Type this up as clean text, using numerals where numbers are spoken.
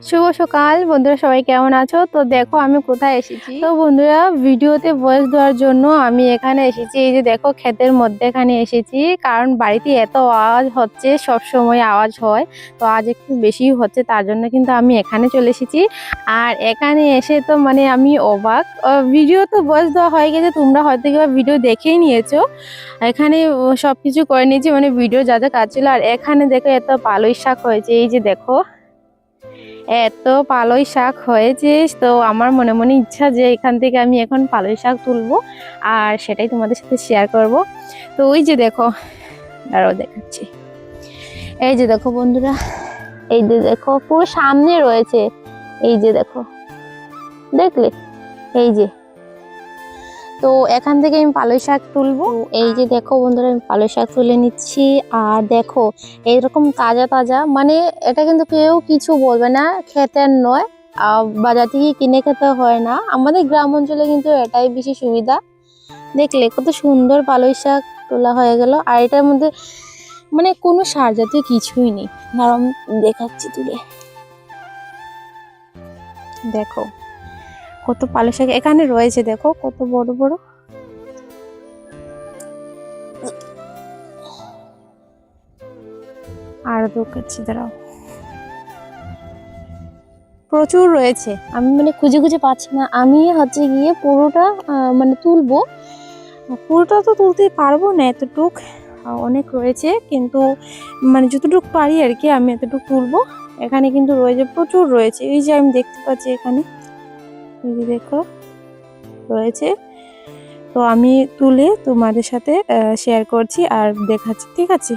শুভ সকাল বন্ধুরা, সবাই কেমন আছো? তো দেখো আমি কোথায় এসেছি। তো বন্ধুরা, ভিডিওতে ভয়েস দেওয়ার জন্য আমি এখানে এসেছি। এই যে দেখো, ক্ষেতের মধ্যে এখানে এসেছি, কারণ বাড়িতে এত আওয়াজ হচ্ছে, সব সময় আওয়াজ হয়, তো আজ একটু বেশি হচ্ছে, তার জন্য কিন্তু আমি এখানে চলে এসেছি। আর এখানে এসে তো মানে আমি অবাক। ভিডিও তো ভয়েস দেওয়া হয়ে গেছে, তোমরা হয়তো কিংবা ভিডিও দেখেই নিয়েছো। এখানে সবকিছু করে নিয়েছি, মানে ভিডিও যা যা কাজ ছিল। আর এখানে দেখো এত পালই শাক হয়েছে, এই যে দেখো এত পালই শাক হয়েছে। তো আমার মনে মনে ইচ্ছা যে এখান থেকে আমি এখন পালই শাক তুলবো আর সেটাই তোমাদের সাথে শেয়ার করব। তো ওই যে দেখো, দাঁড়াও দেখাচ্ছি। এই যে দেখো বন্ধুরা, এই যে দেখো পুরো সামনে রয়েছে। এই যে দেখো, দেখলে? এই যে, তো এখান থেকে আমি পালই শাক তুলবো। এই যে দেখো বন্ধুরা, আমি পালই শাক তুলে নিচ্ছি। আর দেখো এইরকম তাজা তাজা, মানে এটা কিন্তু কেউ কিছু বলবে না, খেতের নয়, বাজার থেকে কিনে খেতে হয় না। আমাদের গ্রাম অঞ্চলে কিন্তু এটাই বেশি সুবিধা। দেখলে কত সুন্দর পালই শাক তোলা হয়ে গেল। আর এটার মধ্যে মানে কোনো সার জাতীয় কিছুই নেই। নরম দেখাচ্ছি তুলে, দেখো কত পালই শাক এখানে রয়েছে, দেখো কত বড় বড়। আর দেখাচ্ছি, দাঁড়াও, প্রচুর রয়েছে। আমি মানে খুঁজে খুঁজে পাচ্ছি না। আমি হচ্ছে গিয়ে পুরোটা মানে তুলবো। পুরোটা তো তুলতে পারবো না, এতটুক অনেক রয়েছে, কিন্তু মানে যতটুক পারি আর কি আমি এতটুক তুলবো। এখানে কিন্তু রয়েছে, প্রচুর রয়েছে। এই যে আমি দেখতে পাচ্ছি এখানে, এই যে দেখো রয়েছে। তো আমি তুলে তোমাদের সাথে শেয়ার করছি আর দেখাচ্ছি, ঠিক আছে?